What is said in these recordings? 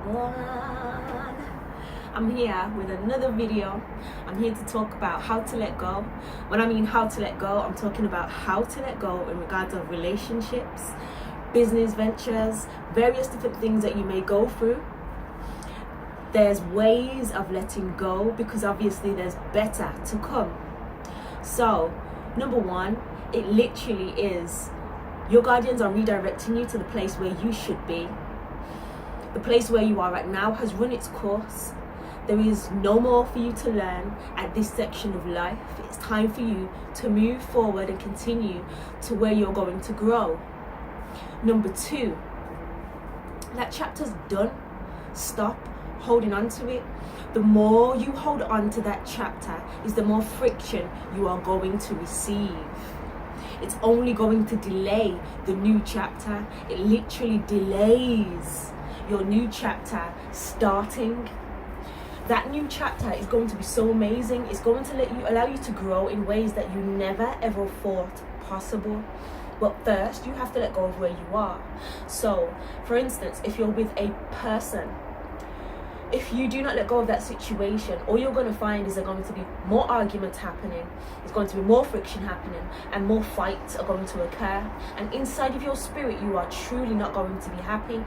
everyone. I'm here with another video. I'm here to talk about how to let go. When I mean how to let go, I'm talking about how to let go in regards of relationships, business ventures, various different things that you may go through. There's ways of letting go because obviously there's better to come. So, number one, it literally is your guardians are redirecting you to the place where you should be. The place where you are right now has run its course. There is no more for you to learn at this section of life. It's time for you to move forward and continue to where you're going to grow. Number two, that chapter's done. Stop holding on to it. The more you hold on to that chapter is the more friction you are going to receive. It's only going to delay the new chapter. It literally delays your new chapter starting. That new chapter is going to be so amazing. It's going to allow you to grow in ways that you never ever thought possible. But first, you have to let go of where you are. So, for instance, if you're with a person, if you do not let go of that situation, all you're going to find is there going to be more arguments happening, there's going to be more friction happening, and more fights are going to occur. And inside of your spirit, you are truly not going to be happy.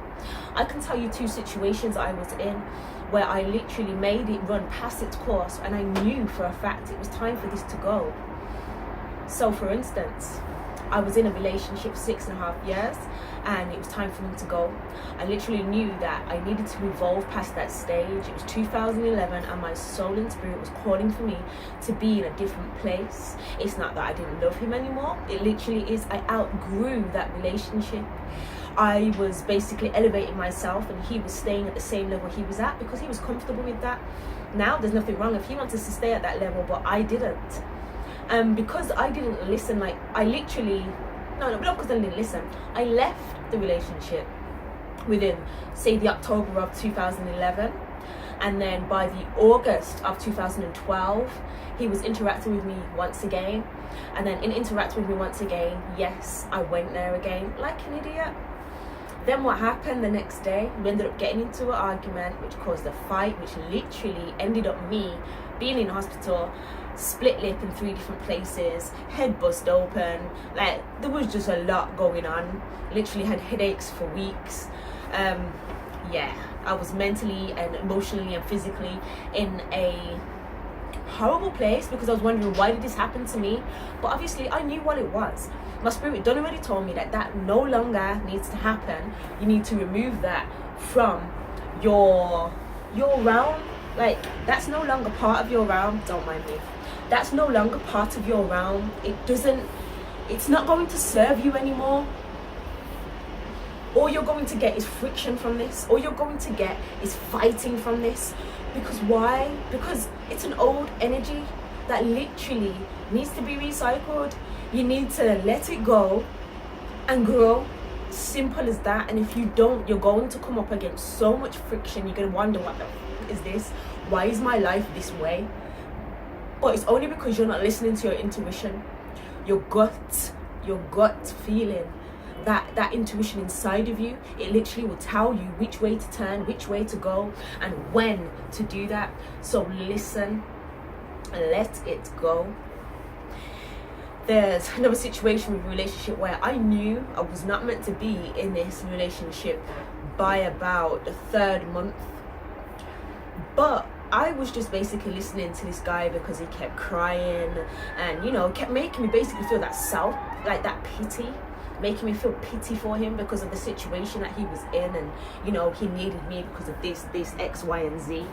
I can tell you two situations I was in where I literally made it run past its course, and I knew for a fact it was time for this to go. So, for instance, I was in a relationship 6.5 years, and it was time for me to go. I literally knew that I needed to evolve past that stage. It was 2011, and my soul and spirit was calling for me to be in a different place. It's not that I didn't love him anymore. It literally is I outgrew that relationship. I was basically elevating myself, and he was staying at the same level he was at because he was comfortable with that. Now there's nothing wrong if he wanted to stay at that level, but I didn't. Because I didn't listen, not because I didn't listen. I left the relationship within, say, the October of 2011, and then by the August of 2012, he was interacting with me once again, and then in interacting with me once again, yes, I went there again like an idiot. Then what happened the next day, we ended up getting into an argument which caused a fight, which literally ended up me being in hospital, split lip in 3 different places, head bust open. Like, there was just a lot going on. Literally had headaches for weeks. I was mentally and emotionally and physically in a horrible place because I was wondering, why did this happen to me? But obviously I knew what it was. My spirit done already told me that no longer needs to happen. You need to remove that from your realm. Like, that's no longer part of your realm. Don't mind me. That's no longer part of your realm. It's not going to serve you anymore. All you're going to get is friction from this. All you're going to get is fighting from this. Because why? Because it's an old energy that literally needs to be recycled. You need to let it go and grow. Simple as that. And if you don't, you're going to come up against so much friction. You're going to wonder, what the f is this? Why is my life this way? But it's only because you're not listening to your intuition, your gut feeling, that intuition inside of you. It literally will tell you which way to turn, which way to go, and when to do that. So listen, let it go. There's another situation with a relationship where I knew I was not meant to be in this relationship by about the 3rd month. But I was just basically listening to this guy because he kept crying and, kept making me basically feel that pity, making me feel pity for him because of the situation that he was in, and, he needed me because of this X, Y, and Z.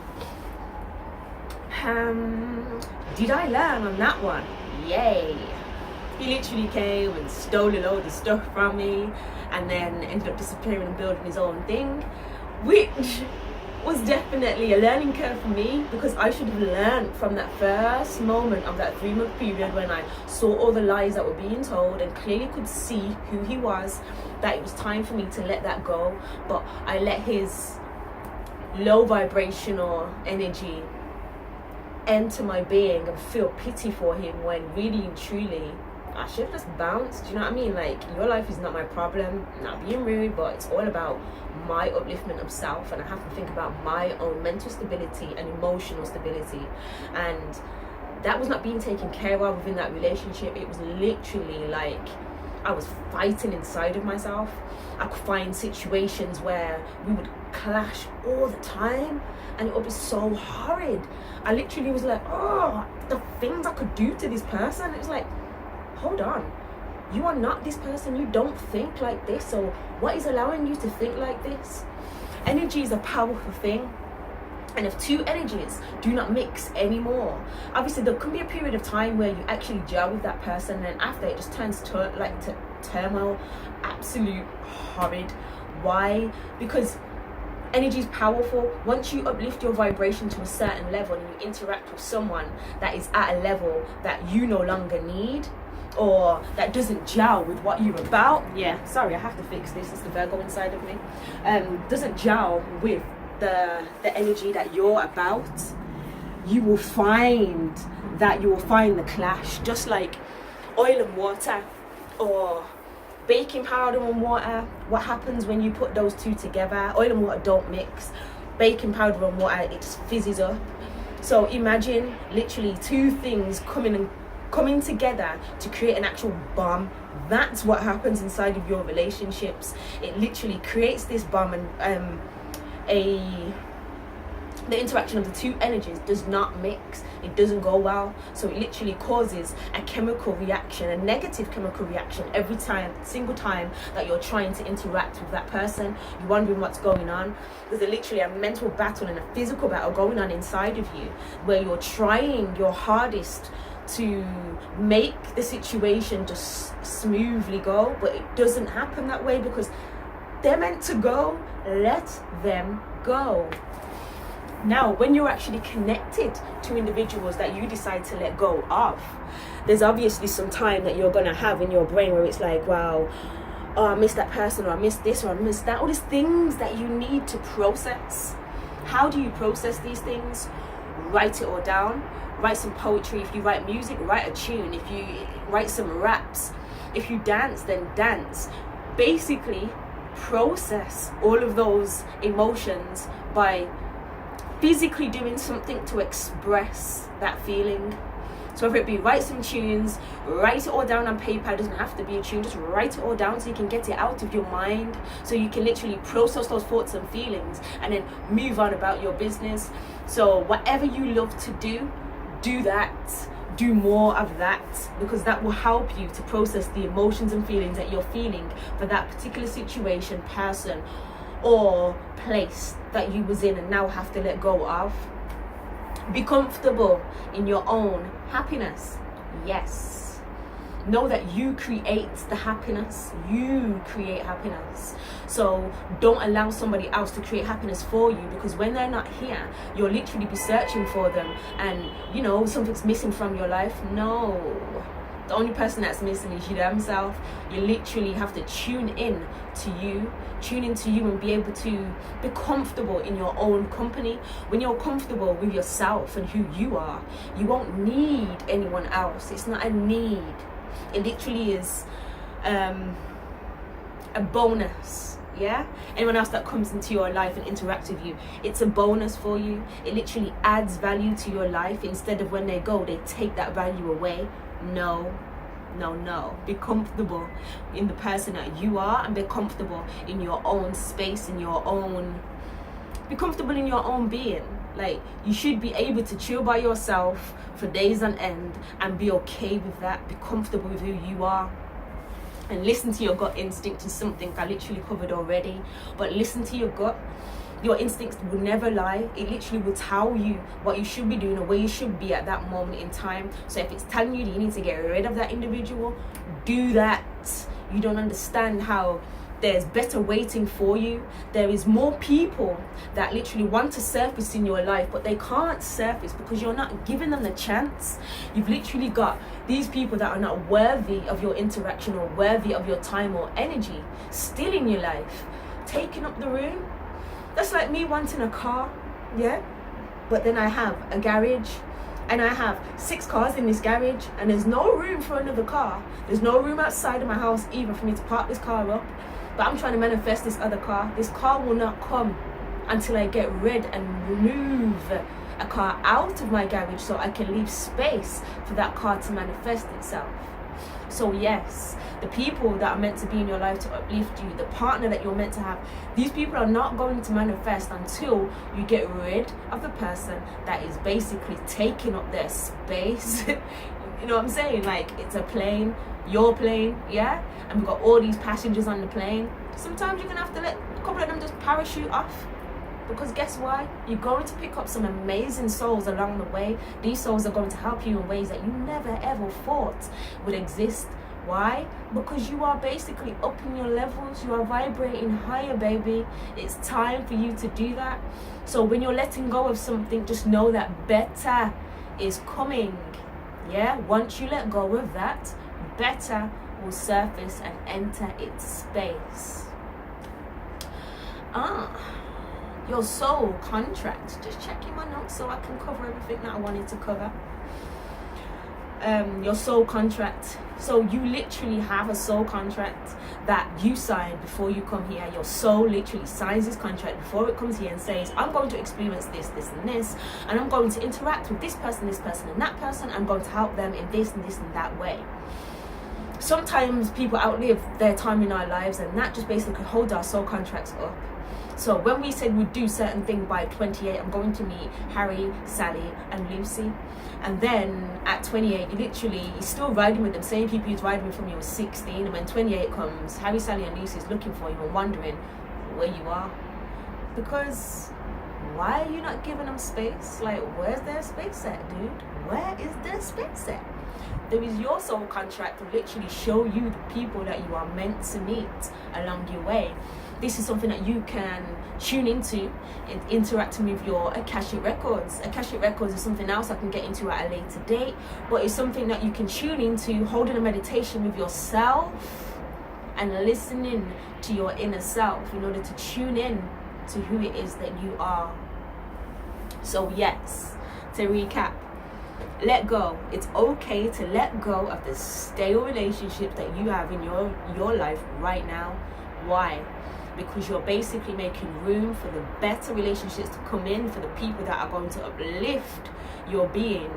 Did I learn on that one? Yay. He literally came and stole a load of stuff from me and then ended up disappearing and building his own thing, which was definitely a learning curve for me because I should have learned from that first moment of that 3-month period when I saw all the lies that were being told and clearly could see who he was, that it was time for me to let that go. But I let his low vibrational energy enter my being and feel pity for him when really and truly I should have just bounced. Do you know what I mean? Like, your life is not my problem. Not being rude, but it's all about my upliftment of self, and I have to think about my own mental stability and emotional stability. And that was not being taken care of within that relationship. It was literally like I was fighting inside of myself. I could find situations where we would clash all the time, and it would be so horrid. I literally was like, oh, the things I could do to this person. It was like, hold on, you are not this person. You don't think like this. So what is allowing you to think like this? Energy is a powerful thing. And if two energies do not mix anymore, obviously there can be a period of time where you actually gel with that person, and then after it just turns to turmoil, absolute horrid. Why? Because energy is powerful. Once you uplift your vibration to a certain level and you interact with someone that is at a level that you no longer need, or that doesn't gel with what you're about, sorry, I have to fix this, it's the Virgo inside of me, doesn't gel with the energy that you're about, you will find the clash. Just like oil and water, or baking powder and water, what happens when you put those two together? Oil and water don't mix. Baking powder and water, it just fizzes up. So imagine literally two things coming together to create an actual bomb. That's what happens inside of your relationships. It literally creates this bomb, and the interaction of the two energies does not mix. It doesn't go well. So it literally causes a chemical reaction, a negative chemical reaction every single time that you're trying to interact with that person. You're wondering what's going on. There's literally a mental battle and a physical battle going on inside of you, where you're trying your hardest to make the situation just smoothly go, but it doesn't happen that way, because they're meant to go. Let them go. Now, when you're actually connected to individuals that you decide to let go of, there's obviously some time that you're going to have in your brain where it's like, wow, oh, I miss that person, or I miss this, or I miss that. All these things that you need to process. How do you process these things? Write it all down. Write some poetry. If you write music, write a tune. If you write some raps, if you dance, then dance. Basically, process all of those emotions by physically doing something to express that feeling. So whether it be write some tunes, write it all down on paper. It doesn't have to be a tune, just write it all down so you can get it out of your mind, so you can literally process those thoughts and feelings and then move on about your business. So whatever you love to do that. Do more of that, because that will help you to process the emotions and feelings that you're feeling for that particular situation, person, or place that you was in and now have to let go of. Be comfortable in your own happiness. Yes. Know that you create the happiness. You create happiness. So don't allow somebody else to create happiness for you, because when they're not here, you'll literally be searching for them, and you know something's missing from your life. No. The only person that's missing is you themselves. You literally have to tune in to you, and be able to be comfortable in your own company. When you're comfortable with yourself and who you are, you won't need anyone else. It's not a need. It literally is a bonus. Yeah, anyone else that comes into your life and interacts with you, it's a bonus for you. It literally adds value to your life, instead of when they go, they take that value away. No. Be comfortable in the person that you are, and be comfortable in your own space, be comfortable in your own being. Like, you should be able to chill by yourself for days on end and be okay with that. Be comfortable with who you are. And listen to your gut instinct is something I literally covered already. But listen to your gut. Your instincts will never lie. It literally will tell you what you should be doing or where you should be at that moment in time. So if it's telling you that you need to get rid of that individual, do that. You don't understand how there's better waiting for you. There is more people that literally want to surface in your life, but they can't surface because you're not giving them the chance. You've literally got these people that are not worthy of your interaction or worthy of your time or energy still in your life, taking up the room. That's like me wanting a car, yeah? But then I have a garage, and I have 6 cars in this garage, and there's no room for another car. There's no room outside of my house either for me to park this car up. But I'm trying to manifest this other car. This car will not come until I get rid and remove a car out of my garage so I can leave space for that car to manifest itself. So yes, the people that are meant to be in your life to uplift you, the partner that you're meant to have, these people are not going to manifest until you get rid of the person that is basically taking up their space. You know what I'm saying? Like, it's a plane, your plane, yeah? And we've got all these passengers on the plane. Sometimes you're going to have to let a couple of them just parachute off. Because guess why? You're going to pick up some amazing souls along the way. These souls are going to help you in ways that you never ever thought would exist. Why? Because you are basically upping your levels. You are vibrating higher, baby. It's time for you to do that. So when you're letting go of something, just know that better is coming. Yeah? Once you let go of that, better will surface and enter its space. Your soul contract. Just checking my notes so I can cover everything that I wanted to cover. Your soul contract. So you literally have a soul contract that you signed before you come here. Your soul literally signs this contract before it comes here and says, I'm going to experience this, this, and this, and I'm going to interact with this person, and that person. I'm going to help them in this and this and that way. Sometimes people outlive their time in our lives, and that just basically holds our soul contracts up. So when we said we'd do certain thing by 28, I'm going to meet Harry, Sally, and Lucy. And then at 28, you're still riding with them, same people you're riding with from you were 16. And when 28 comes, Harry, Sally, and Lucy is looking for you and wondering where you are. Because why are you not giving them space? Like, where's their space at, dude? Where is their space at? There is your soul contract to literally show you the people that you are meant to meet along your way. This is something that you can tune into in interacting with your Akashic Records. Akashic Records is something else I can get into at a later date, but it's something that you can tune into holding a meditation with yourself and listening to your inner self in order to tune in to who it is that you are. So yes, to recap, let go. It's okay to let go of the stale relationships that you have in your life right now. Why? Because you're basically making room for the better relationships to come in, for the people that are going to uplift your being.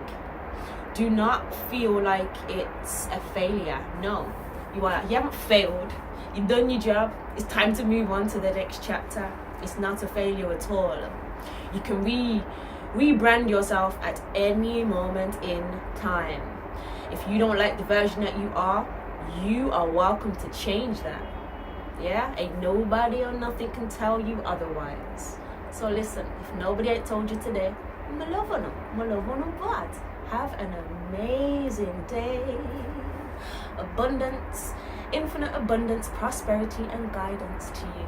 Do not feel like it's a failure. No, you haven't failed. You've done your job. It's time to move on to the next chapter. It's not a failure at all. You can rebrand yourself at any moment in time. If you don't like the version that you are welcome to change that. Yeah, ain't nobody or nothing can tell you otherwise. So listen, if nobody ain't told you today, my love on them, but have an amazing day. Abundance, infinite abundance, prosperity, and guidance to you.